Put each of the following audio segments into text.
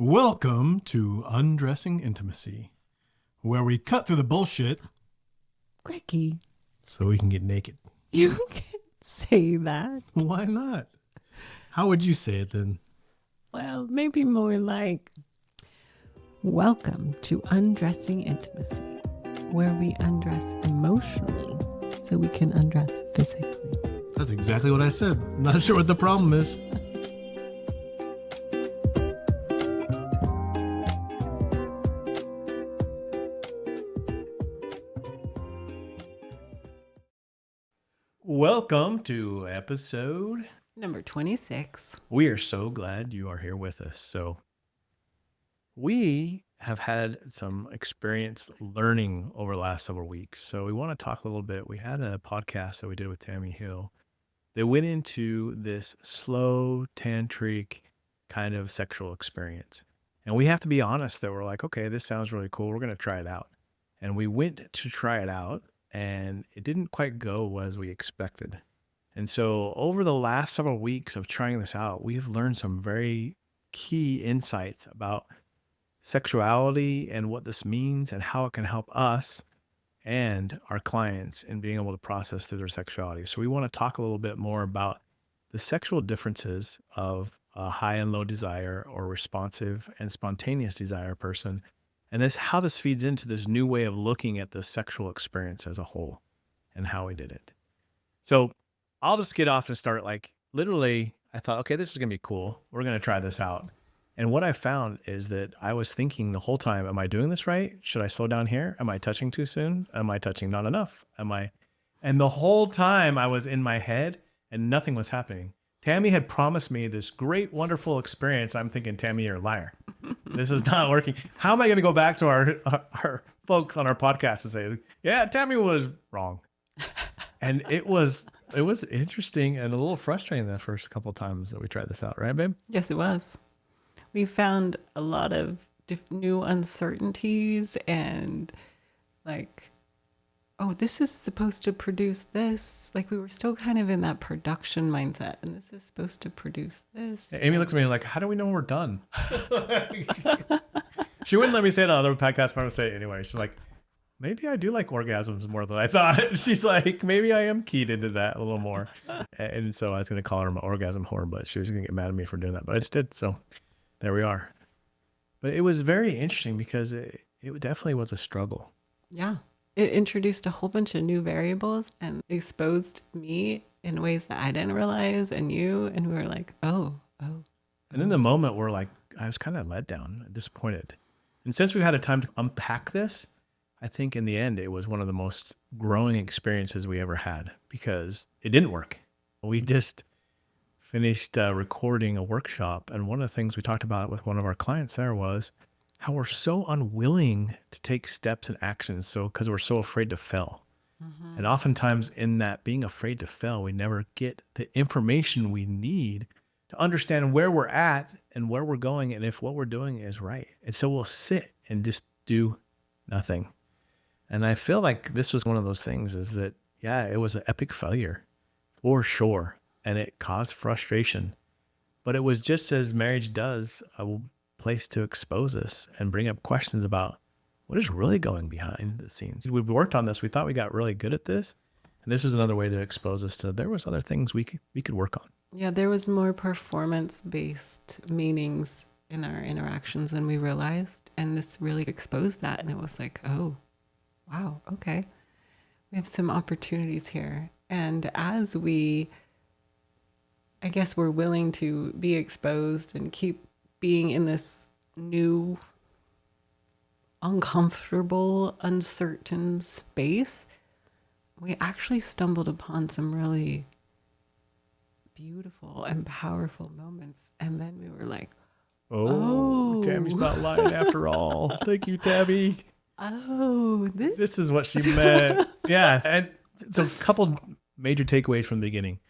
Welcome to Undressing Intimacy, where we cut through the bullshit Greggy, so we can get naked. you can't say that. Why not? How would you say it then? Well, maybe more like, welcome to Undressing Intimacy, where we undress emotionally so we can undress physically. That's exactly what I said. Not sure what the problem is. Welcome to episode Number 26. We are so glad you are here with us. So we have had some experience learning over the last several weeks. So we want to talk a little bit. We had a podcast that we did with Tammy Hill. They went into this slow tantric kind of sexual experience. And we have to be honest that we're like, okay, this sounds really cool. We're going to try it out. And we went to try it out and it didn't quite go as we expected. And so over the last several weeks of trying this out, we've learned some very key insights about sexuality and what this means and how it can help us and our clients in being able to process through their sexuality. So we want to talk a little bit more about the sexual differences of a high and low desire or responsive and spontaneous desire person. And how this feeds into this new way of looking at the sexual experience as a whole and how we did it. So I'll just get off and start literally, I thought, okay, this is going to be cool. We're going to try this out. And what I found is that I was thinking the whole time, am I doing this right? Should I slow down here? Am I touching too soon? Am I touching not enough? And the whole time I was in my head and nothing was happening. Tammy had promised me this great, wonderful experience. I'm thinking, Tammy, you're a liar. This is not working. How am I going to go back to our folks on our podcast and say, yeah, Tammy was wrong. And it was interesting and a little frustrating the first couple of times that we tried this out, right, babe? Yes, it was. We found a lot of new uncertainties and this is supposed to produce this. We were still kind of in that production mindset, and this is supposed to produce this. Amy looked at me like, how do we know we're done? She wouldn't let me say it on other podcasts, but I would say it anyway. She's like, maybe I do like orgasms more than I thought. She's like, maybe I am keyed into that a little more. And so I was going to call her my orgasm whore, but she was going to get mad at me for doing that. But I just did. So there we are. But it was very interesting because it definitely was a struggle. Yeah. It introduced a whole bunch of new variables and exposed me in ways that I didn't realize, and you, and we were like, oh. And in the moment, I was kind of let down, disappointed. And since we've had a time to unpack this, I think in the end, it was one of the most growing experiences we ever had because it didn't work. We just finished recording a workshop. And one of the things we talked about with one of our clients there was how we're so unwilling to take steps and actions. Because we're so afraid to fail. Mm-hmm. And oftentimes in that being afraid to fail, we never get the information we need to understand where we're at and where we're going and if what we're doing is right. And so we'll sit and just do nothing. And I feel like this was one of those things is that, yeah, it was an epic failure for sure. And it caused frustration. But it was just as marriage does, a place to expose us and bring up questions about what is really going behind the scenes. We worked on this. We thought we got really good at this. And this was another way to expose us to there was other things we could work on. Yeah, there was more performance-based meanings in our interactions than we realized. And this really exposed that. And it was like, oh, wow, okay. We have some opportunities here. And as we're willing to be exposed and keep being in this new, uncomfortable, uncertain space, we actually stumbled upon some really beautiful and powerful moments. And then we were like, oh. Tammy's not lying after all. Thank you, Tammy. Oh, this is what she meant. Yeah. And so a couple major takeaways from the beginning.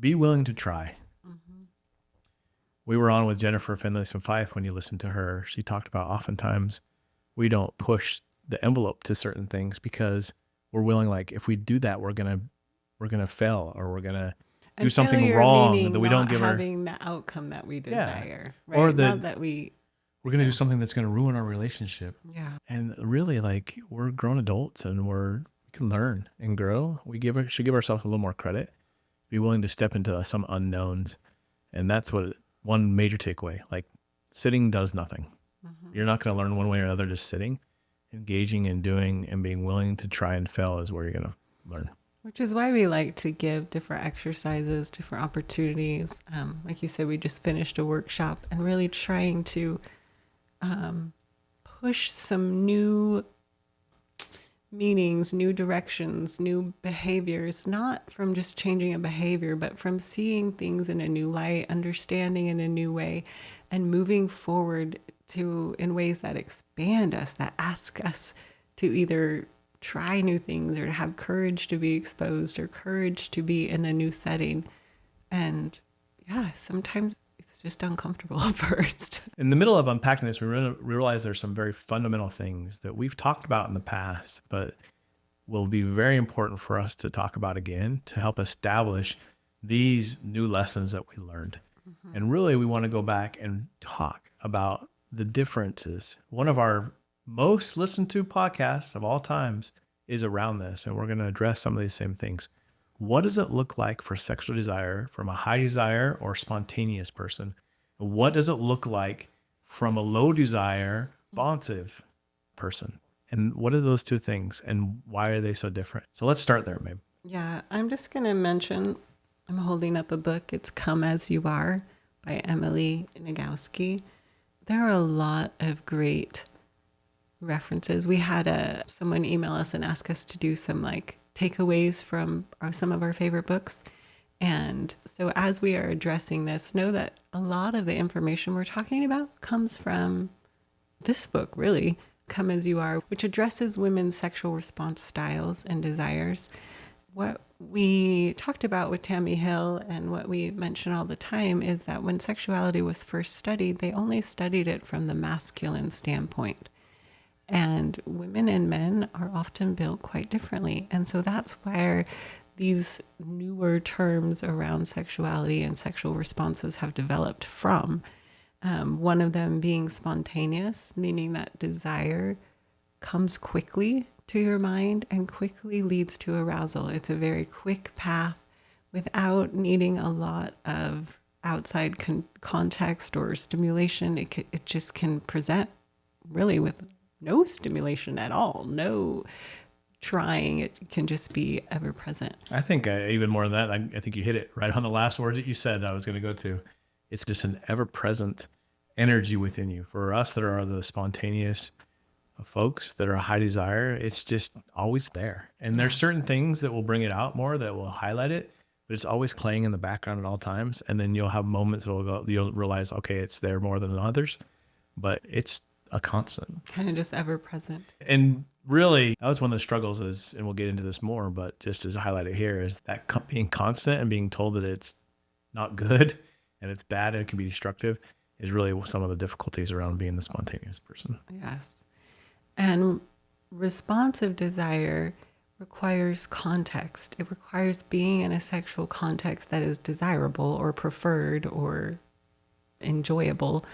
Be willing to try. Mm-hmm. We were on with Jennifer Finlayson Fife. When you listen to her, she talked about oftentimes we don't push the envelope to certain things because we're willing, if we do that, we're gonna fail or we're gonna do something wrong that we don't give her having the outcome that we desire, right? Or not that we we're going to do something that's going to ruin our relationship. Yeah. And really, like, we're grown adults and we can learn and grow. Should give ourselves a little more credit, be willing to step into some unknowns. And that's one major takeaway, like sitting does nothing. Hmm. You're not going to learn one way or another just sitting. Engaging and doing and being willing to try and fail is where you're going to learn. Which is why we like to give different exercises, different opportunities. Like you said, we just finished a workshop and really trying to push some new meanings, new directions, new behaviors, not from just changing a behavior, but from seeing things in a new light, understanding in a new way, and moving forward in ways that expand us, that ask us to either try new things or to have courage to be exposed or courage to be in a new setting. And yeah, sometimes it's just uncomfortable at first. In the middle of unpacking this, we realize there's some very fundamental things that we've talked about in the past, but will be very important for us to talk about again to help establish these new lessons that we learned. Mm-hmm. And really, we want to go back and talk about the differences. One of our most listened to podcasts of all times is around this, and we're going to address some of these same things. What does it look like for sexual desire from a high desire or spontaneous person? What does it look like from a low desire, responsive person? And what are those two things and why are they so different? So let's start there, babe. Yeah, I'm just going to mention I'm holding up a book. It's Come As You Are by Emily Nagoski. There are a lot of great references. We had someone email us and ask us to do some like takeaways from some of our favorite books. And so as we are addressing this, know that a lot of the information we're talking about comes from this book, really, Come As You Are, which addresses women's sexual response styles and desires. What we talked about with Tammy Hill and what we mention all the time is that when sexuality was first studied, they only studied it from the masculine standpoint. And women and men are often built quite differently. And so that's where these newer terms around sexuality and sexual responses have developed from. One of them being spontaneous, meaning that desire comes quickly to your mind and quickly leads to arousal. It's a very quick path without needing a lot of outside context or stimulation. It just can present really with no stimulation at all, no trying. It can just be ever present. I think even more than that, I think you hit it right on the last words that you said I was going to go to. It's just an ever present energy within you. For us that are the spontaneous folks that are high desire, it's just always there. And there's certain things that will bring it out more, that will highlight it, but it's always playing in the background at all times. And then you'll have moments that you'll realize, okay, it's there more than others, but it's a constant. Kind of just ever present. And really, that was one of the struggles and we'll get into this more, but just as highlighted here is that being constant and being told that it's not good and it's bad and it can be destructive is really some of the difficulties around being the spontaneous person. Yes. And responsive desire requires context. It requires being in a sexual context that is desirable or preferred or enjoyable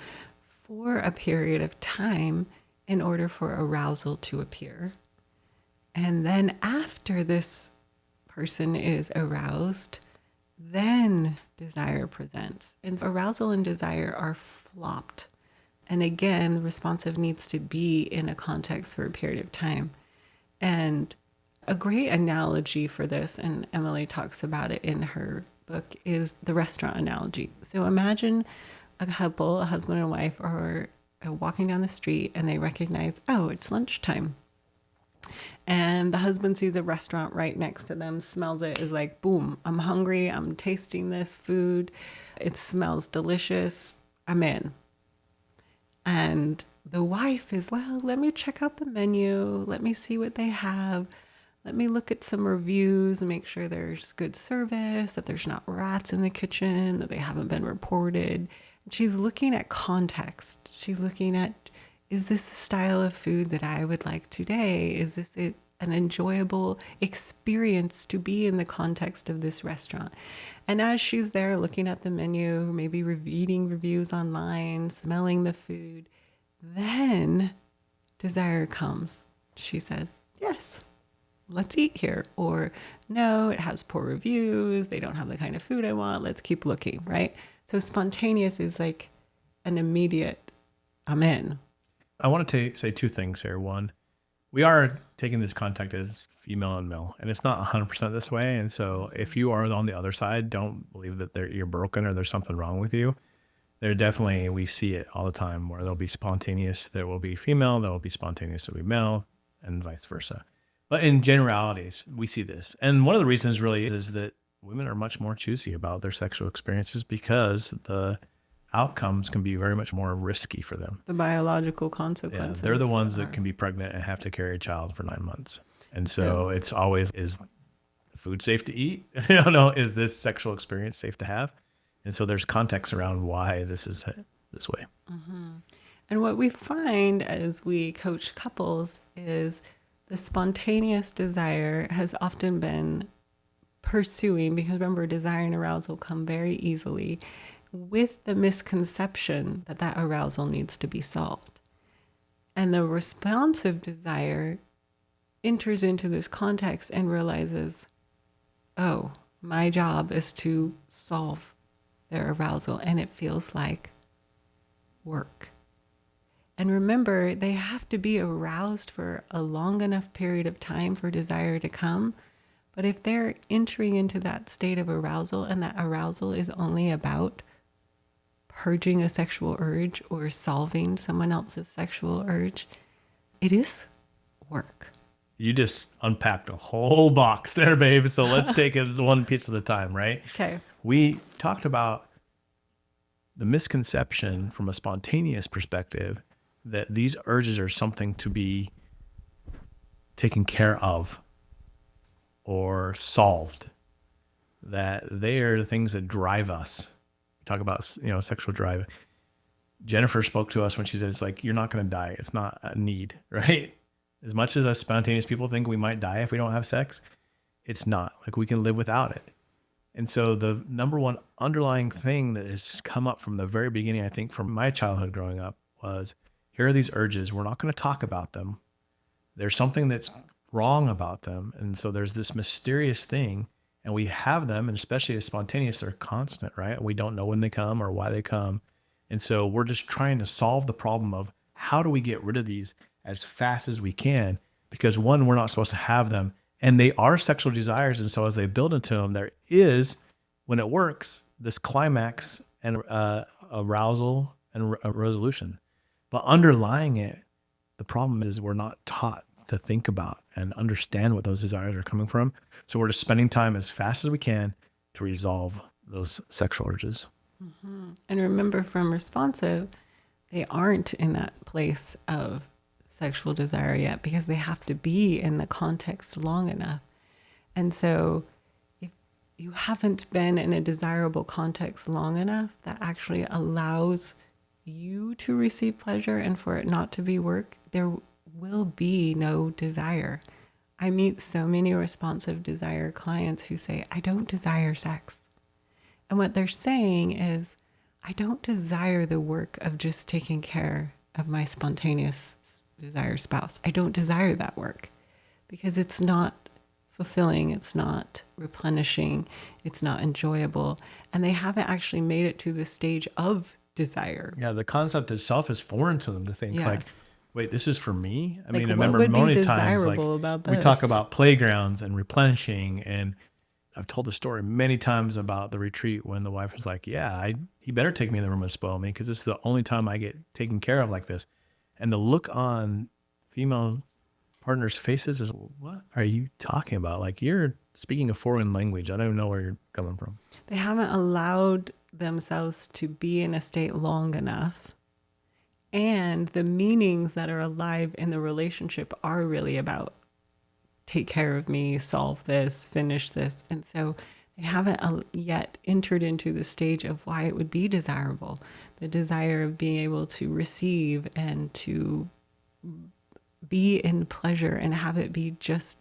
for a period of time in order for arousal to appear. And then after this person is aroused, then desire presents. And arousal and desire are flopped. And again, the responsive needs to be in a context for a period of time. And a great analogy for this, and Emily talks about it in her book, is the restaurant analogy. So imagine a couple, a husband and wife, are walking down the street and they recognize, oh, it's lunchtime. And the husband sees a restaurant right next to them, smells it, is like, boom, I'm hungry. I'm tasting this food. It smells delicious. I'm in. And the wife is, well, let me check out the menu. Let me see what they have. Let me look at some reviews and make sure there's good service, that there's not rats in the kitchen, that they haven't been reported. And she's looking at context. She's looking at, is this the style of food that I would like today? Is this an enjoyable experience to be in the context of this restaurant? And as she's there looking at the menu, maybe reading reviews online, smelling the food, Then desire comes. She says, yes, let's eat here. Or no, it has poor reviews. They don't have the kind of food I want. Let's keep looking, right? So spontaneous is like an immediate, I'm in. I want to say two things here. One, we are taking this contact as female and male, and it's not 100% this way. And so if you are on the other side, don't believe that you're broken or there's something wrong with you. There definitely, we see it all the time where there'll be spontaneous, there will be female, there will be spontaneous, there will be male, and vice versa. But in generalities, we see this. And one of the reasons really is that women are much more choosy about their sexual experiences because the outcomes can be very much more risky for them. The biological Yeah, consequences. they're the ones that are- can be pregnant and have to carry a child for 9 months. And so it's always, is the food safe to eat? Is this sexual experience safe to have? And so there's context around why this is this way. And what we find as we coach couples is the spontaneous desire has often been pursuing, because remember, desire and arousal come very easily, with the misconception that that arousal needs to be solved. And the responsive desire enters into this context and realizes, oh, my job is to solve their arousal, and it feels like work. And remember, they have to be aroused for a long enough period of time for desire to come. But if they're entering into that state of arousal and that arousal is only about purging a sexual urge or solving someone else's sexual urge, it is work. You just unpacked a whole box there, babe. So let's take it one piece at a time, right? Okay. We talked about the misconception from a spontaneous perspective that these urges are something to be taken care of or solved, that they are the things that drive us. We talk about, sexual drive. Jennifer spoke to us when she said, it's like, you're not going to die. It's not a need, right? As much as us spontaneous people think we might die if we don't have sex, it's not. Like, we can live without it. And so the number one underlying thing that has come up from the very beginning, I think, from my childhood growing up was, here are these urges. We're not going to talk about them. There's something that's wrong about them. And so there's this mysterious thing, and we have them, and especially as spontaneous, they're constant, right? We don't know when they come or why they come. And so we're just trying to solve the problem of how do we get rid of these as fast as we can? Because one, we're not supposed to have them, and they are sexual desires. And so as they build into them, there is, when it works, this climax and arousal and resolution. But underlying it, the problem is we're not taught to think about and understand what those desires are coming from. So we're just spending time as fast as we can to resolve those sexual urges. Mm-hmm. And remember, from responsive, they aren't in that place of sexual desire yet because they have to be in the context long enough. And so if you haven't been in a desirable context long enough, that actually allows you to receive pleasure and for it not to be work, there will be no desire. I meet so many responsive desire clients who say, I don't desire sex. And what they're saying is, I don't desire the work of just taking care of my spontaneous desire spouse. I don't desire that work because it's not fulfilling, it's not replenishing, it's not enjoyable. And they haven't actually made it to the stage of desire. Yeah, the concept itself is foreign to them to think like, Yes. wait, this is for me? I Like, mean, I what remember would be many times like desirable about we talk this? about playgrounds and replenishing, and I've told the story many times about the retreat when the wife was like, yeah, he better take me in the room and spoil me because this is the only time I get taken care of like this. And the look on female partners' faces is, what are you talking about? Like, you're speaking a foreign language. I don't even know where you're coming from. They haven't allowed themselves to be in a state long enough. And the meanings that are alive in the relationship are really about take care of me, solve this, finish this. And so they haven't yet entered into the stage of why it would be desirable. The desire of being able to receive and to be in pleasure and have it be just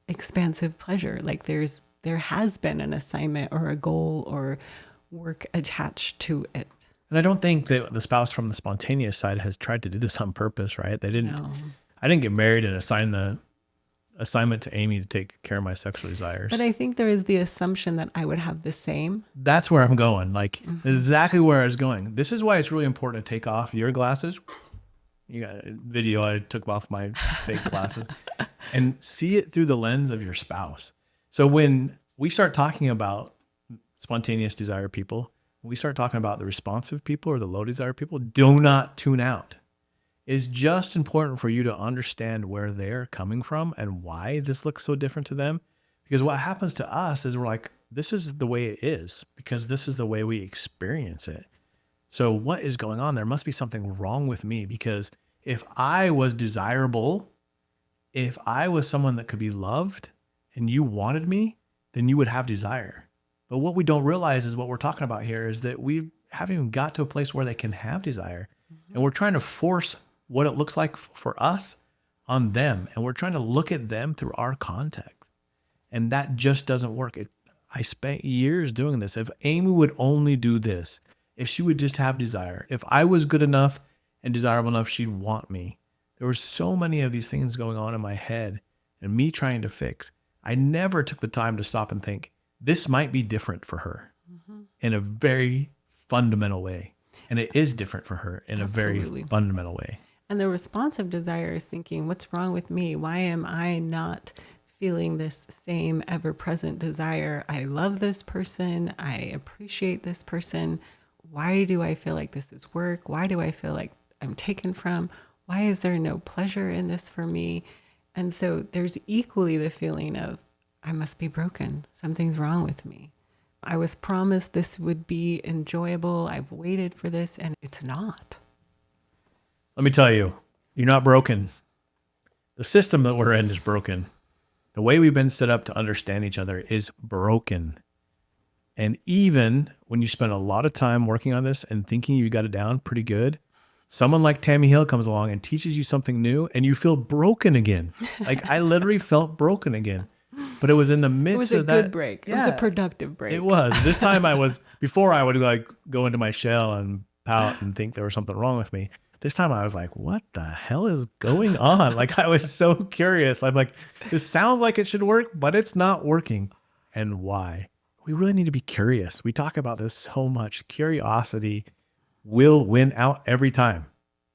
expansive pleasure. Like there has been an assignment or a goal or work attached to it. And I don't think that the spouse from the spontaneous side has tried to do this on purpose, right? No. I didn't get married and assign the assignment to Amy to take care of my sexual But desires. I think there is the assumption that I would have the same. That's where I'm going. Like Hmm. exactly where I was going. This is why it's really important to take off your glasses. You got a video I took off my fake glasses and see it through the lens of your spouse. So when we start talking about spontaneous desire people, when we start talking about the responsive people or the low desire people, do not tune out. It's just important for you to understand where they're coming from and why this looks so different to them. Because what happens to us is we're like, this is the way it is because this is the way we experience it. So what is going on? There must be something wrong with me because if I was desirable, if I was someone that could be loved and you wanted me, then you would have desire. But what we don't realize is what we're talking about here is that we haven't even got to a place where they can have desire. And we're trying to force what it looks like for us on them. And we're trying to look at them through our context. And that just doesn't work. I spent years doing this. If Amy would only do this, if she would just have desire, if I was good enough and desirable enough, she'd want me. There were so many of these things going on in my head and me trying to fix. I never took the time to stop and think, this might be different for her in a very fundamental way. And it is different for her in a very Absolutely. fundamental way. And the responsive desire is thinking, what's wrong with me? Why am I not feeling this same ever present desire? I love this person. I appreciate this person. Why do I feel like this is work? Why do I feel like I'm taken from? Why is there no pleasure in this for me? And so there's equally the feeling of, I must be broken. Something's wrong with me. I was promised this would be enjoyable. I've waited for this, and it's not. Let me tell you, you're not broken. The system that we're in is broken. The way we've been set up to understand each other is broken. And even when you spend a lot of time working on this and thinking you got it down pretty good, someone like Tammy Hill comes along and teaches you something new and you feel broken again. Like I literally felt broken again. But it was in the It was midst a of good that. break. It was a Yeah, productive break. it was. This time before I would like go into my shell and pout and think there was something wrong with me. This time I was like, what the hell is going on? Like I was so curious. I'm like, this sounds like it should work, but it's not working. And why? We really need to be curious. We talk about this so much. Curiosity will win out every time.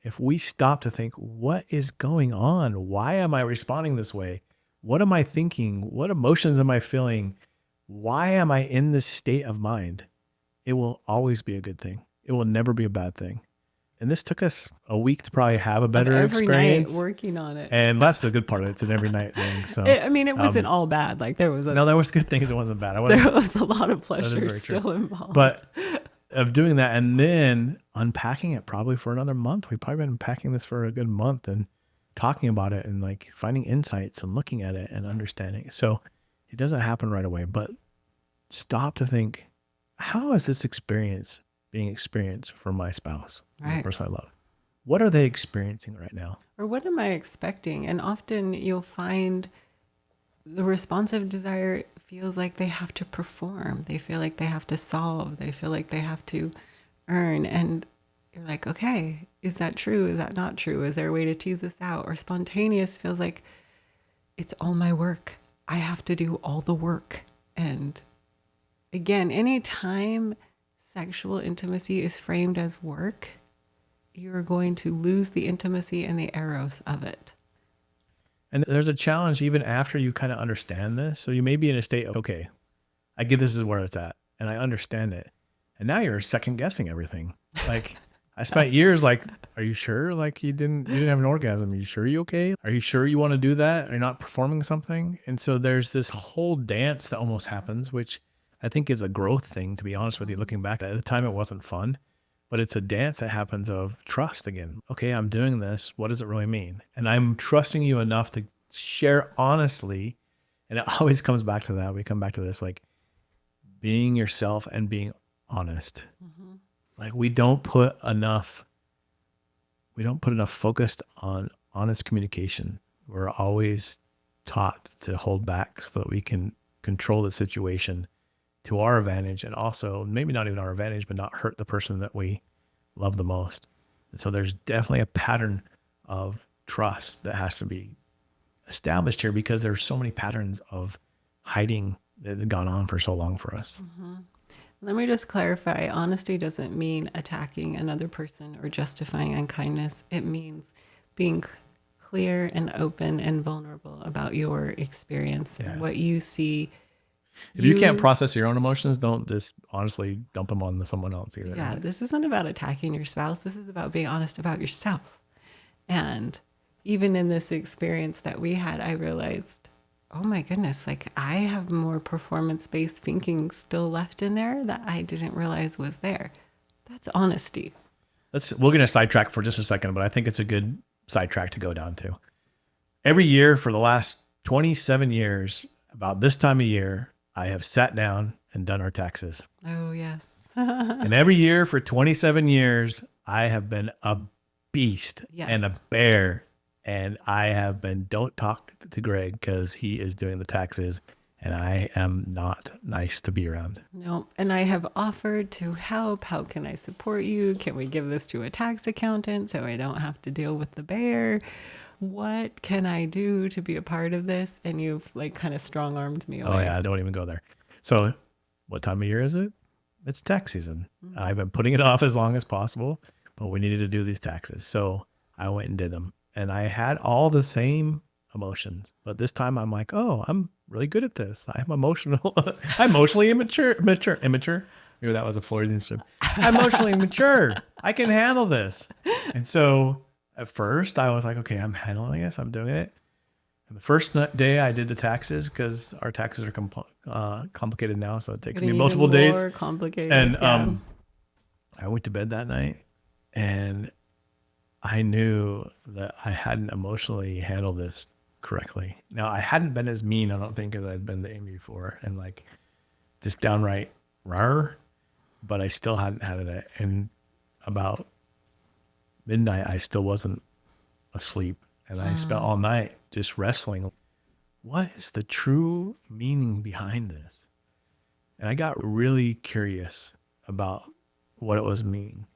If we stop to think, what is going on? Why am I responding this way? What am I thinking? What emotions am I feeling? Why am I in this state of mind? It will always be a good thing. It will never be a bad thing. And this took us a week to probably have a Of better every night experience. working on it. And that's the good part of it. It's an every night thing. So, I mean, it wasn't all bad. Like no, there was good things. It wasn't bad. I want there to, was a lot of that is pleasure very true. still involved. But of doing that and then unpacking it probably for another month. We've probably been unpacking this for a good month and talking about it and like finding insights and looking at it and understanding. So it doesn't happen right away, but stop to think, how is this experience being experienced for my spouse, the Right. person I love? What are they experiencing right now? Or what am I expecting? And often you'll find the responsive desire feels like they have to perform. They feel like they have to solve. They feel like they have to earn. And you're like, okay, is that true? Is that not true? Is there a way to tease this out? Or spontaneous feels like it's all my work. I have to do all the work. And again, anytime sexual intimacy is framed as work, you're going to lose the intimacy and the eros of it. And there's a challenge even after you kind of understand this. So you may be in a state of, okay, I get this is where it's at and I understand it. And now you're second guessing everything. Like I spent years like, are you sure? Like you didn't have an orgasm. Are you sure you okay? Are you sure you want to do that? Are you not performing something? And so there's this whole dance that almost happens, which I think is a growth thing, to be honest with you. Looking back at the time, it wasn't fun, but it's a dance that happens of trust again. Okay, I'm doing this. What does it really mean? And I'm trusting you enough to share honestly. And it always comes back to that. We come back to this, like being yourself and being honest. Mm-hmm. Like we don't put enough focus on honest communication. We're always taught to hold back so that we can control the situation to our advantage and also maybe not even our advantage, but not hurt the person that we love the most. And so there's definitely a pattern of trust that has to be established here because there's so many patterns of hiding that have gone on for so long for us. Let me just clarify. Honesty doesn't mean attacking another person or justifying unkindness. It means being clear and open and vulnerable about your experience and Yeah. what you see. If you can't You, process your own emotions, don't just honestly dump them on someone else either, yeah, right? this isn't about attacking your spouse. This is about being honest about yourself. And even in this experience that we had, I realized, oh my goodness, like I have more performance based thinking still left in there that I didn't realize was there. That's honesty. We're gonna sidetrack for just a second, but I think it's a good sidetrack to go down to. Every year for the last 27 years, about this time of year, I have sat down and done our taxes. Oh, yes. And every year for 27 years, I have been a beast and a Yes. bear. And I have been, don't talk to Greg because he is doing the taxes and I am not nice to be around. No. And I have offered to help. How can I support you? Can we give this to a tax accountant so I don't have to deal with the bear? What can I do to be a part of this? And you've like kind of strong armed me Oh, away. yeah, don't even go there. So, what time of year is it? It's tax season. Mm-hmm. I've been putting it off as long as possible, but we needed to do these taxes. So, I went and did them. And I had all the same emotions, but this time I'm like, oh, I'm really good at this. I'm emotional. I'm emotionally immature. Maybe that was a Freudian slip. I'm emotionally mature. I can handle this. And so at first I was like, okay, I'm handling this. I'm doing it. And the first day I did the taxes because our taxes are complicated now, so it takes me Getting even multiple days. more complicated. And Yeah. I went to bed that night, and I knew that I hadn't emotionally handled this correctly. Now I hadn't been as mean, I don't think, as I'd been to Amy before, and like just downright rar, but I still hadn't had it. And about midnight, I still wasn't asleep, and I spent all night just wrestling. What is the true meaning behind this? And I got really curious about what it was meaning.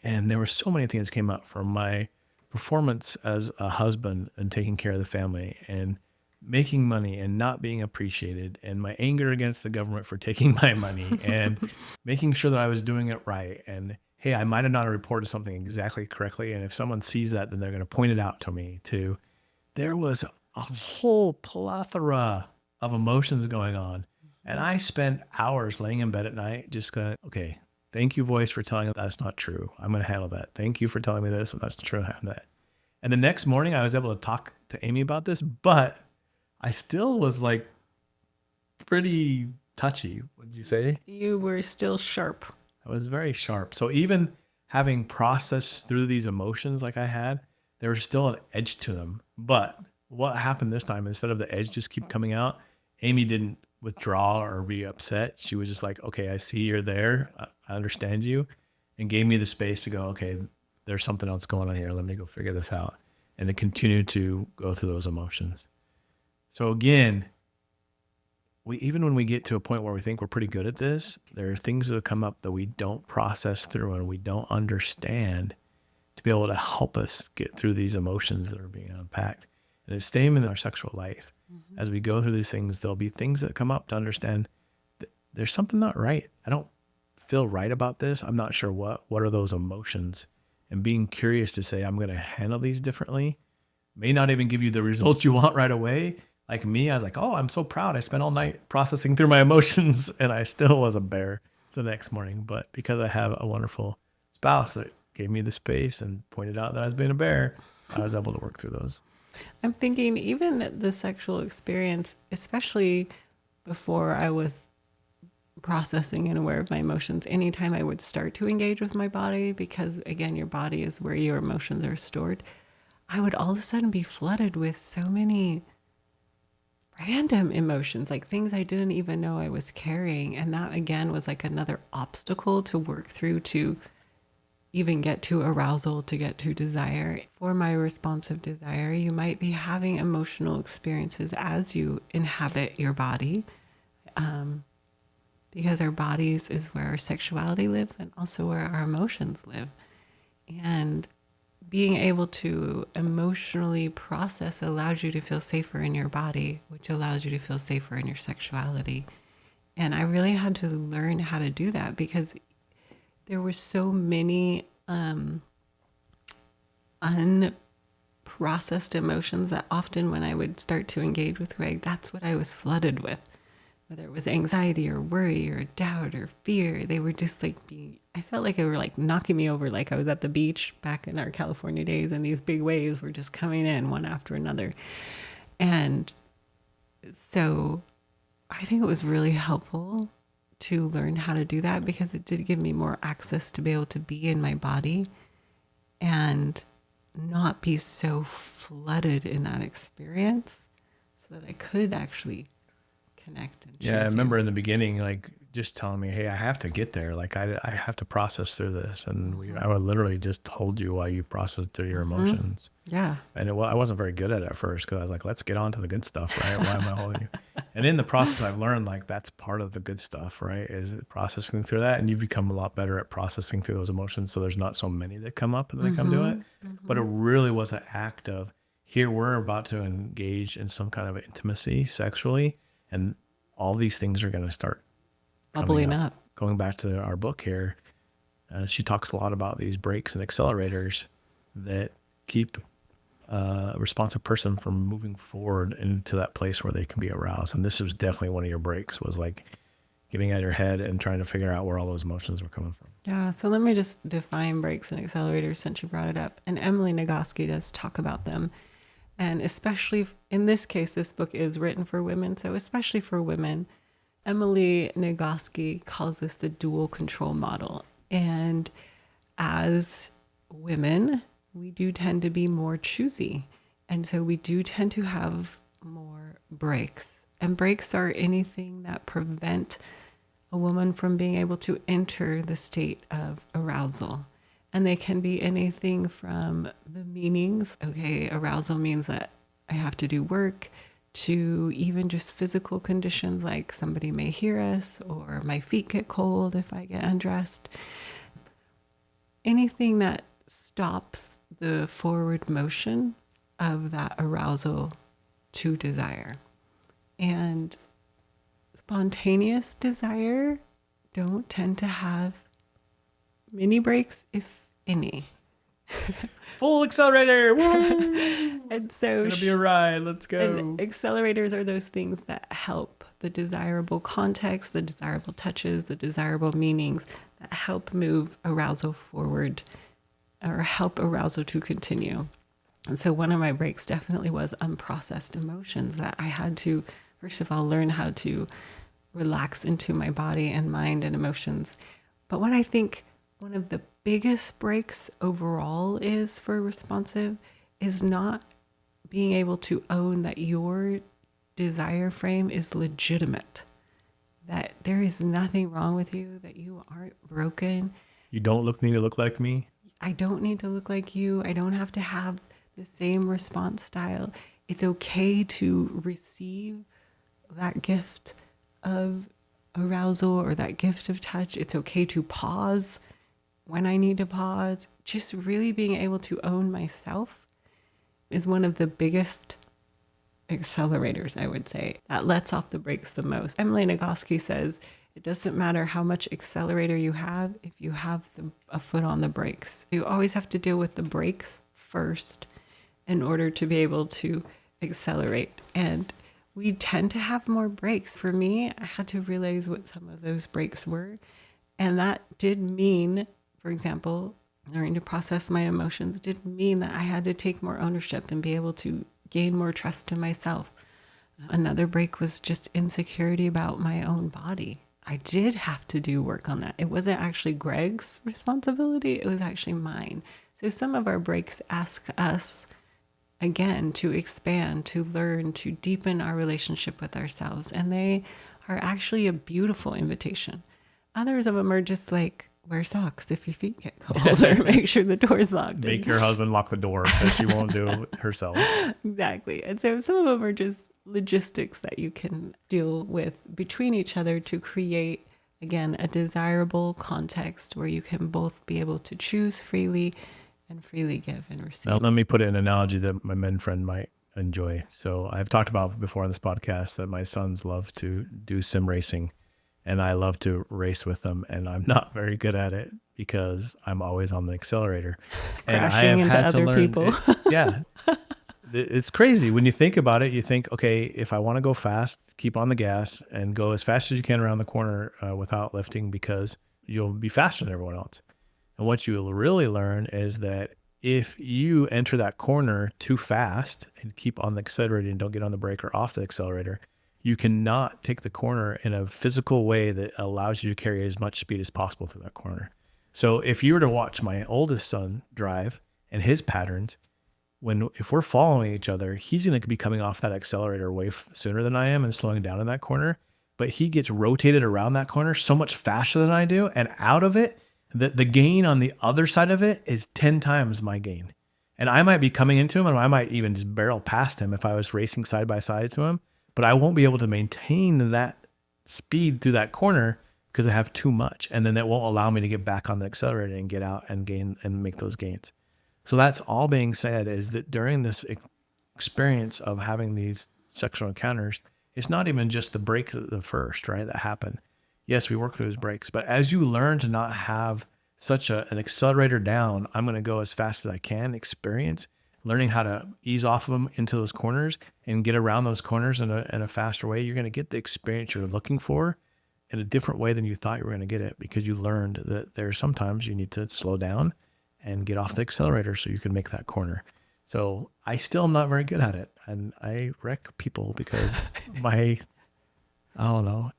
And there were so many things that came up from my performance as a husband and taking care of the family and making money and not being appreciated and my anger against the government for taking my money and making sure that I was doing it right. And hey, I might have not reported something exactly correctly. And if someone sees that, then they're going to point it out to me too. There was a whole plethora of emotions going on. And I spent hours laying in bed at night just going, okay, thank you, voice, for telling me that's not true. I'm going to handle that. Thank you for telling me this, and that's true. I handle that. And the next morning, I was able to talk to Amy about this, but I still was like pretty touchy. What did you say? You were still sharp. I was very sharp. So even having processed through these emotions like I had, there was still an edge to them. But what happened this time, instead of the edge just keep coming out, Amy didn't withdraw or be upset. She was just like, okay, I see you're there. I understand you. And gave me the space to go, okay, there's something else going on here. Let me go figure this out. And to continue to go through those emotions. So again, we even when we get to a point where we think we're pretty good at this, there are things that come up that we don't process through and we don't understand to be able to help us get through these emotions that are being unpacked. And it's the same in our sexual life. Mm-hmm. As we go through these things, there'll be things that come up to understand that there's something not right. I don't feel right about this. I'm not sure what are those emotions. And being curious to say, I'm going to handle these differently may not even give you the results you want right away. Like me, I was like, oh, I'm so proud. I spent all night processing through my emotions and I still was a bear the next morning. But because I have a wonderful spouse that gave me the space and pointed out that I was being a bear, I was able to work through those. I'm thinking even the sexual experience, especially before I was processing and aware of my emotions, anytime I would start to engage with my body, because again, your body is where your emotions are stored, I would all of a sudden be flooded with so many random emotions, like things I didn't even know I was carrying. And that again was like another obstacle to work through to even get to arousal, to get to desire. For my responsive desire, you might be having emotional experiences as you inhabit your body, because our bodies is where our sexuality lives and also where our emotions live. And being able to emotionally process allows you to feel safer in your body, which allows you to feel safer in your sexuality. And I really had to learn how to do that because there were so many unprocessed emotions that often when I would start to engage with Greg, that's what I was flooded with. Whether it was anxiety or worry or doubt or fear, they were just like I felt like they were like knocking me over, like I was at the beach back in our California days and these big waves were just coming in one after another. And so I think it was really helpful to learn how to do that because it did give me more access to be able to be in my body and not be so flooded in that experience so that I could actually connect and Yeah, I choose you. remember in the beginning, like just telling me, "Hey, I have to get there. Like, I have to process through this." And I would literally just hold you while you process through your emotions. Yeah. And I wasn't very good at it at first because I was like, "Let's get on to the good stuff, right? Why am I holding you?" And in the process, I've learned like that's part of the good stuff, right? Is processing through that, and you become a lot better at processing through those emotions. So there's not so many that come up and they come to it. But it really was an act of here we're about to engage in some kind of intimacy sexually, and all these things are going to start coming Bubbling up. up. Going back to our book here, she talks a lot about these brakes and accelerators that keep a responsive person from moving forward into that place where they can be aroused. And this was definitely one of your brakes, was like getting out of your head and trying to figure out where all those emotions were coming from. Yeah, so let me just define brakes and accelerators since you brought it up. And Emily Nagoski does talk about them. And especially in this case, this book is written for women. So, especially for women, Emily Nagoski calls this the dual control model. And as women, we do tend to be more choosy. And so we do tend to have more breaks. And breaks are anything that prevent a woman from being able to enter the state of arousal. And they can be anything from the meanings. Okay, arousal means that I have to do work, to even just physical conditions like somebody may hear us or my feet get cold if I get undressed. Anything that stops the forward motion of that arousal to desire. And spontaneous desire don't tend to have mini breaks, if any. Full accelerator! Woo! And so Gonna be a ride. Let's and go. accelerators are those things that help the desirable context, the desirable touches, the desirable meanings that help move arousal forward or help arousal to continue. And so one of my breaks definitely was unprocessed emotions that I had to, first of all, learn how to relax into my body and mind and emotions. But what I think one of the biggest breaks overall is for responsive is not being able to own that your desire frame is legitimate, that there is nothing wrong with you, that you aren't broken. You don't need to look like me. I don't need to look like you. I don't have to have the same response style. It's okay to receive that gift of arousal or that gift of touch. It's okay to pause when I need to pause. Just really being able to own myself is one of the biggest accelerators, I would say, that lets off the brakes the most. Emily Nagoski says it doesn't matter how much accelerator you have if you have a foot on the brakes. You always have to deal with the brakes first in order to be able to accelerate. And we tend to have more brakes. For me, I had to realize what some of those brakes were. And that did mean, for example, learning to process my emotions did mean that I had to take more ownership and be able to gain more trust in myself. Another break was just insecurity about my own body. I did have to do work on that. It wasn't actually Greg's responsibility, it was actually mine. So some of our breaks ask us, again, to expand, to learn, to deepen our relationship with ourselves. And they are actually a beautiful invitation. Others of them are just like, wear socks if your feet get cold or make sure the door's locked. Make your husband lock the door because she won't do it herself. Exactly. And so some of them are just logistics that you can deal with between each other to create, again, a desirable context where you can both be able to choose freely and freely give and Now, receive. let me put an analogy that my men friend might enjoy. So I've talked about before on this podcast that my sons love to do sim racing, and I love to race with them, and I'm not very good at it because I'm always on the accelerator. And I Crashing have into had to other learn people. it. Yeah, it's crazy when you think about it. You think, okay, if I want to go fast, keep on the gas and go as fast as you can around the corner without lifting, because you'll be faster than everyone else. And what you will really learn is that if you enter that corner too fast and keep on the accelerator and don't get on the brake or off the accelerator, you cannot take the corner in a physical way that allows you to carry as much speed as possible through that corner. So if you were to watch my oldest son drive and his patterns, if we're following each other, he's going to be coming off that accelerator way sooner than I am and slowing down in that corner. But he gets rotated around that corner so much faster than I do, and out of it, the gain on the other side of it is 10 times my gain. And I might be coming into him, and I might even just barrel past him if I was racing side by side to him, but I won't be able to maintain that speed through that corner because I have too much. And then that won't allow me to get back on the accelerator and get out and gain and make those gains. So that's all being said, is that during this experience of having these sexual encounters, it's not even just the break the first, right, that happened. Yes, we work through those breaks, but as you learn to not have such an accelerator down, I'm going to go as fast as I can experience, learning how to ease off of them into those corners and get around those corners in a faster way, you're going to get the experience you're looking for in a different way than you thought you were going to get it, because you learned that there's sometimes you need to slow down and get off the accelerator so you can make that corner. So I still am not very good at it. And I wreck people because I don't know,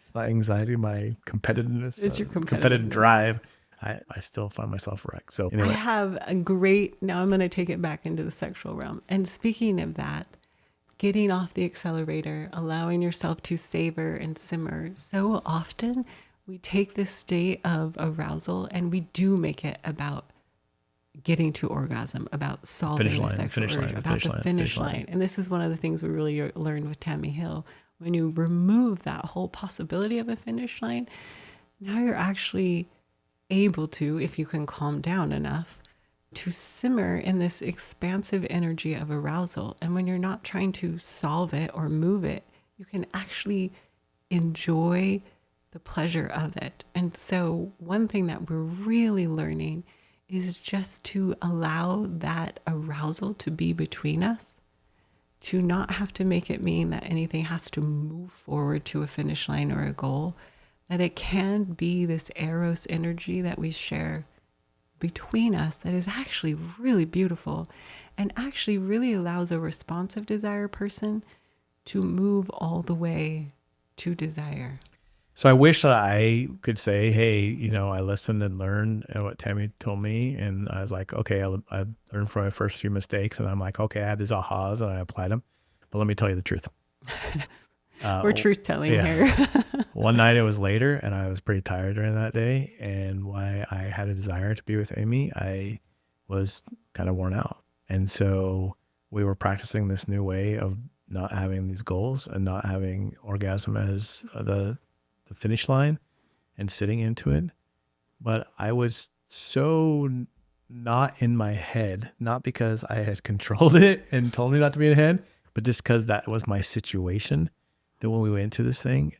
it's my anxiety, my competitiveness, It's your competitive competitiveness. drive. I still find myself wrecked. So I anyway, have a great, now I'm going to take it back into the sexual realm. And speaking of that, getting off the accelerator, allowing yourself to savor and simmer. So often we take this state of arousal and we do make it about getting to orgasm, about finish solving a line, sexual finish urge, line, about the finish line. And this is one of the things we really learned with Tammy Hill. When you remove that whole possibility of a finish line, now you're actually able to, if you can calm down enough, to simmer in this expansive energy of arousal. And when you're not trying to solve it or move it, you can actually enjoy the pleasure of it. And so, one thing that we're really learning is just to allow that arousal to be between us, to not have to make it mean that anything has to move forward to a finish line or a goal, that it can be this eros energy that we share between us that is actually really beautiful and actually really allows a responsive desire person to move all the way to desire. So I wish that I could say, hey, I listened and learned what Tammy told me. And I was like, okay, I learned from my first few mistakes. And I'm like, okay, I had these ahas and I applied them. But let me tell you the truth. We're truth telling Yeah. here. One night it was later and I was pretty tired during that day. And why I had a desire to be with Amy, I was kind of worn out. And so we were practicing this new way of not having these goals and not having orgasm as the finish line and sitting into it. But I was so not in my head, not because I had controlled it and told me not to be in head, but just because that was my situation, that when we went into this thing,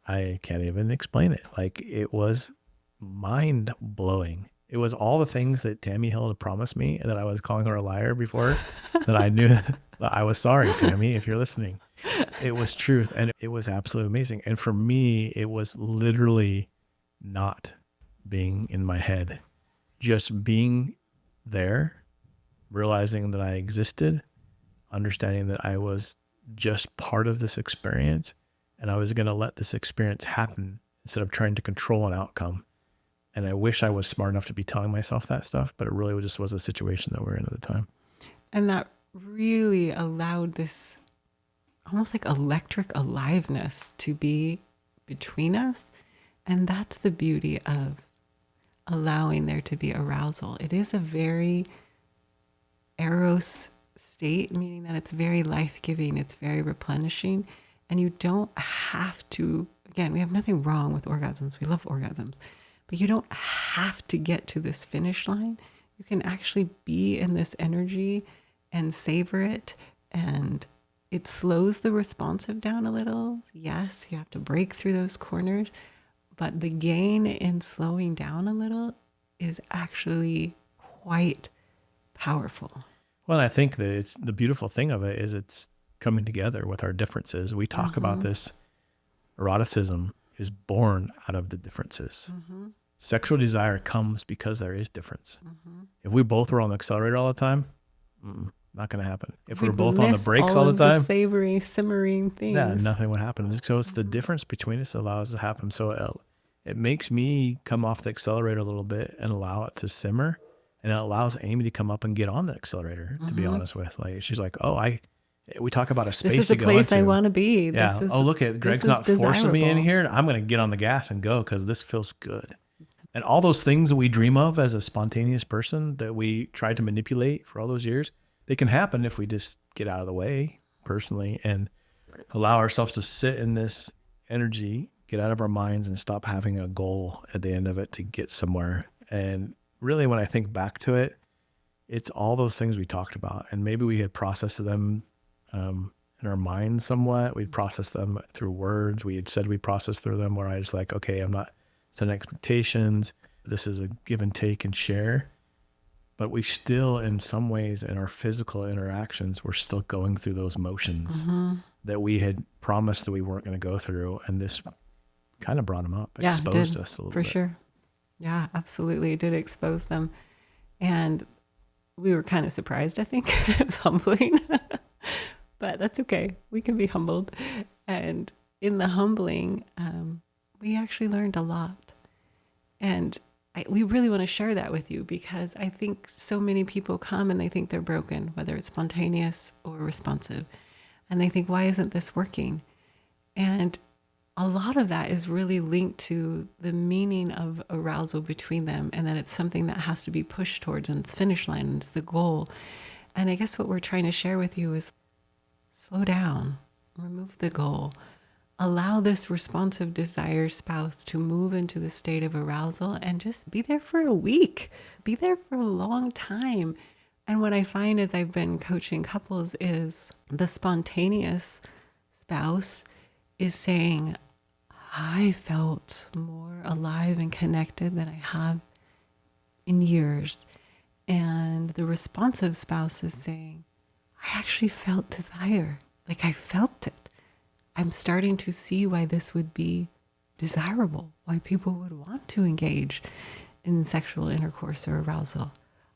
I can't even explain it. Like, it was mind blowing. It was all the things that Tammy Hill had promised me and that I was calling her a liar before, that I knew that I was sorry, Tammy, if you're listening. It was truth and it was absolutely amazing. And for me, it was literally not being in my head, just being there, realizing that I existed, understanding that I was just part of this experience and I was going to let this experience happen instead of trying to control an outcome. And I wish I was smart enough to be telling myself that stuff, but it really just was a situation that we were in at the time. And that really allowed this almost like electric aliveness to be between us. And that's the beauty of allowing there to be arousal. It is a very eros state, meaning that it's very life-giving, it's very replenishing, and you don't have to, again, we have nothing wrong with orgasms. We love orgasms. But you don't have to get to this finish line. you can actually be in this energy and savor it. And it slows the responsive down a little. Yes, you have to break through those corners, but the gain in slowing down a little is actually quite powerful. Well, and I think that the beautiful thing of it is it's coming together with our differences. We talk about this. Eroticism is born out of the differences. Sexual desire comes because there is difference. If we both were on the accelerator all the time, not going to happen. If we were both on the brakes all the time, the savory, simmering things. yeah, nothing would happen. So it's the difference between us that allows it to happen. So it makes me come off the accelerator a little bit and allow it to simmer. And it allows Amy to come up and get on the accelerator, to be honest with. Like, she's like, we talk about a space This is to a go place into. I want to be. Yeah. Look at Greg's not forcing me in here. I'm going to get on the gas and go because this feels good. And all those things that we dream of as a spontaneous person that we tried to manipulate for all those years, they can happen if we just get out of the way personally and allow ourselves to sit in this energy, get out of our minds and stop having a goal at the end of it to get somewhere. And really, when I think back to it, it's all those things we talked about. And maybe we had processed them in our minds somewhat. We'd processed them through words. We had said we processed through them where I was like, okay, I'm not setting expectations. This is a give and take and share. But we still, in some ways, in our physical interactions, we're still going through those motions that we had promised that we weren't going to go through. And this kind of brought them up, exposed us a little bit. For sure. Yeah, absolutely. It did expose them. And we were kind of surprised, I think. It was humbling. But that's okay. We can be humbled. And in the humbling, we actually learned a lot. And we really want to share that with you because I think so many people come and they think they're broken, whether it's spontaneous or responsive. And they think, why isn't this working? And a lot of that is really linked to the meaning of arousal between them and that it's something that has to be pushed towards and the finish line is the goal. And I guess what we're trying to share with you is slow down, remove the goal, allow this responsive desire spouse to move into the state of arousal and just be there for a week, be there for a long time. And what I find as I've been coaching couples is the spontaneous spouse is saying, I felt more alive and connected than I have in years. And the responsive spouse is saying, I actually felt desire. Like I felt it. I'm starting to see why this would be desirable, why people would want to engage in sexual intercourse or arousal.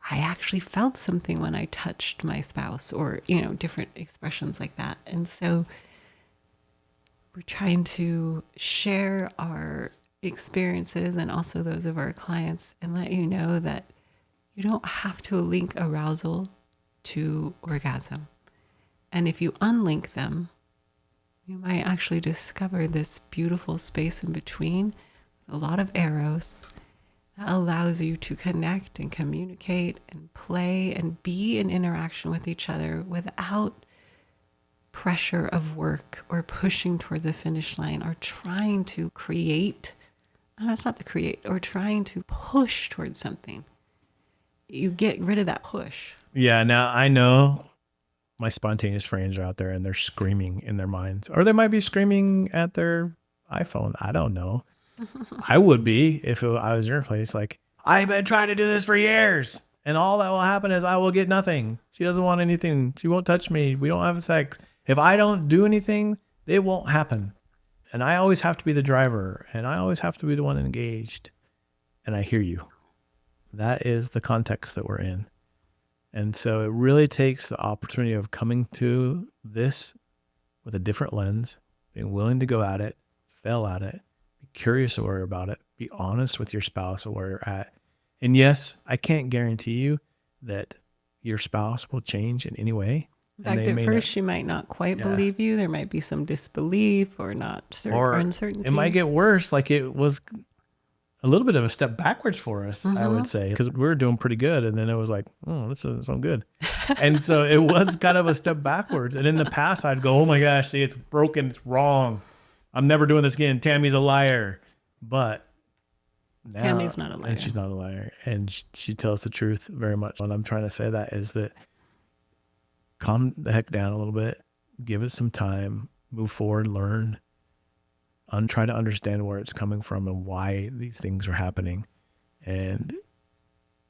I actually felt something when I touched my spouse or, different expressions like that. And so we're trying to share our experiences and also those of our clients and let you know that you don't have to link arousal to orgasm. And if you unlink them, you might actually discover this beautiful space in between, a lot of eros that allows you to connect and communicate and play and be in interaction with each other without pressure of work or pushing towards a finish line or trying to create. No, that's not the create, or trying to push towards something. You get rid of that push. Yeah. Now I know my spontaneous friends are out there and they're screaming in their minds, or they might be screaming at their iPhone. I don't know. I would be if I was in your place. Like, I've been trying to do this for years, and all that will happen is I will get nothing. She doesn't want anything. She won't touch me. We don't have sex. If I don't do anything, it won't happen. And I always have to be the driver, and I always have to be the one engaged. And I hear you. That is the context that we're in. And so it really takes the opportunity of coming to this with a different lens, being willing to go at it, fail at it, be curious about it, be honest with your spouse of where you're at. And yes, I can't guarantee you that your spouse will change in any way. In fact, at first, she might not quite believe you. There might be some disbelief or uncertainty. It might get worse. Like it was a little bit of a step backwards for us, I would say, because we were doing pretty good. And then it was like, oh, this doesn't sound good. And so it was kind of a step backwards. And in the past, I'd go, oh my gosh, see, it's broken. It's wrong. I'm never doing this again. Tammy's a liar. But now, Tammy's not a and liar. she's not a liar, and she tells the truth very much. What I'm trying to say that is that calm the heck down a little bit, give it some time, move forward, learn, try to understand where it's coming from and why these things are happening. And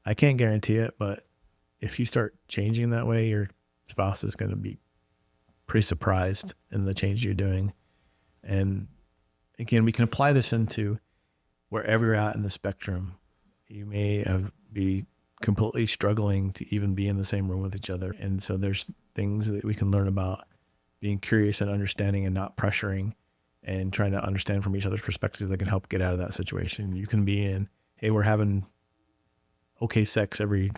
I can't guarantee it, but if you start changing that way, your spouse is going to be pretty surprised in the change you're doing. And again, we can apply this into wherever you're at in the spectrum. You may be completely struggling to even be in the same room with each other. And so there's things that we can learn about being curious and understanding and not pressuring and trying to understand from each other's perspectives that can help get out of that situation. You can be in, hey, we're having okay sex every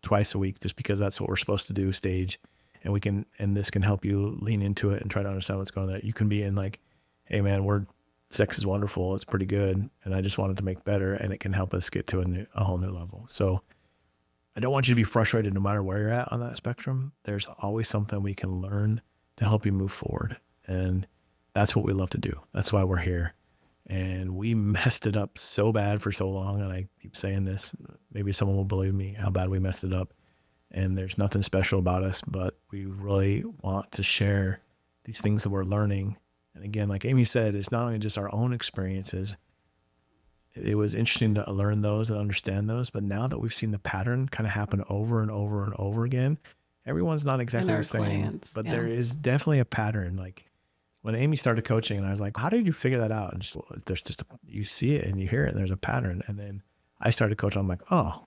twice a week just because that's what we're supposed to do stage. And this can help you lean into it and try to understand what's going on there. You can be in like, hey man, sex is wonderful. It's pretty good. And I just wanted to make better, and it can help us get to a whole new level. So I don't want you to be frustrated no matter where you're at on that spectrum. There's always something we can learn to help you move forward. And that's what we love to do. That's why we're here. And we messed it up so bad for so long. And I keep saying this, maybe someone will believe me how bad we messed it up. And there's nothing special about us, but we really want to share these things that we're learning. And again, like Amy said, it's not only just our own experiences. It was interesting to learn those and understand those. But now that we've seen the pattern kind of happen over and over and over again, everyone's not And exactly our the same, clients. but Yeah. there is definitely a pattern. Like when Amy started coaching, and I was like, how did you figure that out? And there's just, you see it and you hear it and there's a pattern. And then I started coaching. I'm like, oh,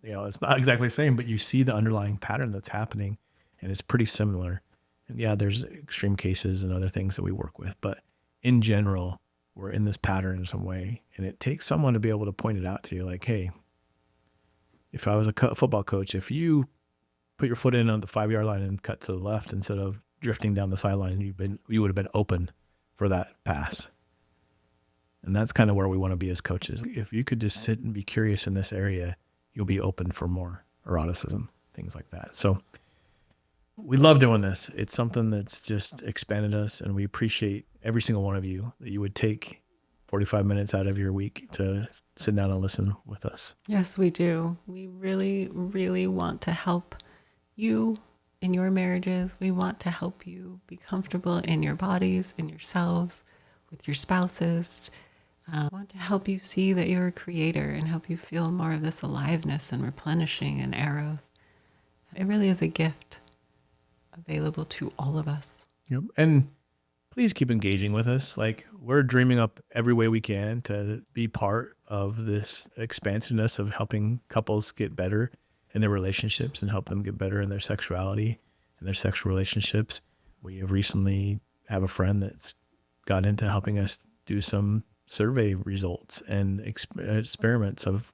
it's not exactly the same, but you see the underlying pattern that's happening, and it's pretty similar. And yeah, there's extreme cases and other things that we work with, but in general, we're in this pattern in some way. And it takes someone to be able to point it out to you. Like, hey, if I was a football coach, if you put your foot in on the 5-yard line and cut to the left instead of drifting down the sideline, you would have been open for that pass. And that's kind of where we want to be as coaches. If you could just sit and be curious in this area, you'll be open for more eroticism, things like that. So we love doing this. It's something that's just expanded us, and we appreciate every single one of you that you would take 45 minutes out of your week to sit down and listen with us. Yes, we do. We really, really want to help you in your marriages. We want to help you be comfortable in your bodies, in yourselves, with your spouses. We want to help you see that you're a creator and help you feel more of this aliveness and replenishing and eros. It really is a gift available to all of us. Yep. And please keep engaging with us. Like, we're dreaming up every way we can to be part of this expansiveness of helping couples get better in their relationships and help them get better in their sexuality and their sexual relationships. We have recently have a friend that's got into helping us do some survey results and experiments of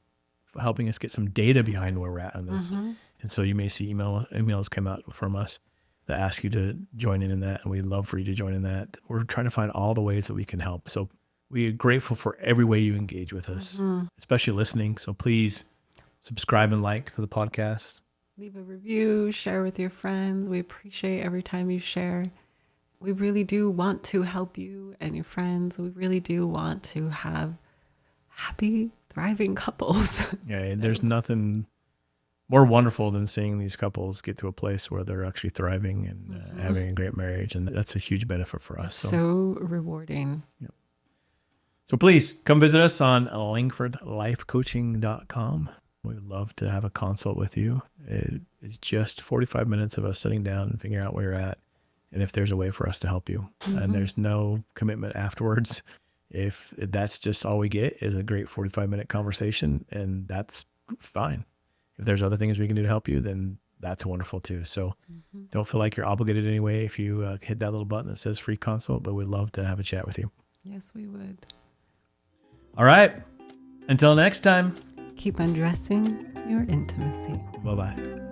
helping us get some data behind where we're at on this. Mm-hmm. And so you may see emails come out from us that ask you to join in that. And we'd love for you to join in that. We're trying to find all the ways that we can help. So we are grateful for every way you engage with us, Mm-hmm. especially listening. So please subscribe and like to the podcast. Leave a review, share with your friends. We appreciate every time you share. We really do want to help you and your friends. We really do want to have happy, thriving couples. Yeah, there's nothing more wonderful than seeing these couples get to a place where they're actually thriving and having a great marriage. And that's a huge benefit for us. So rewarding. Yep. So please come visit us on langfordlifecoaching.com. We would love to have a consult with you. It's just 45 minutes of us sitting down and figuring out where you're at and if there's a way for us to help you. Mm-hmm. And there's no commitment afterwards. If that's just all we get is a great 45-minute conversation, and that's fine. If there's other things we can do to help you, then that's wonderful too. So don't feel like you're obligated anyway if you hit that little button that says free consult, but we'd love to have a chat with you. Yes, we would. All right. Until next time. Keep undressing your intimacy. Bye-bye.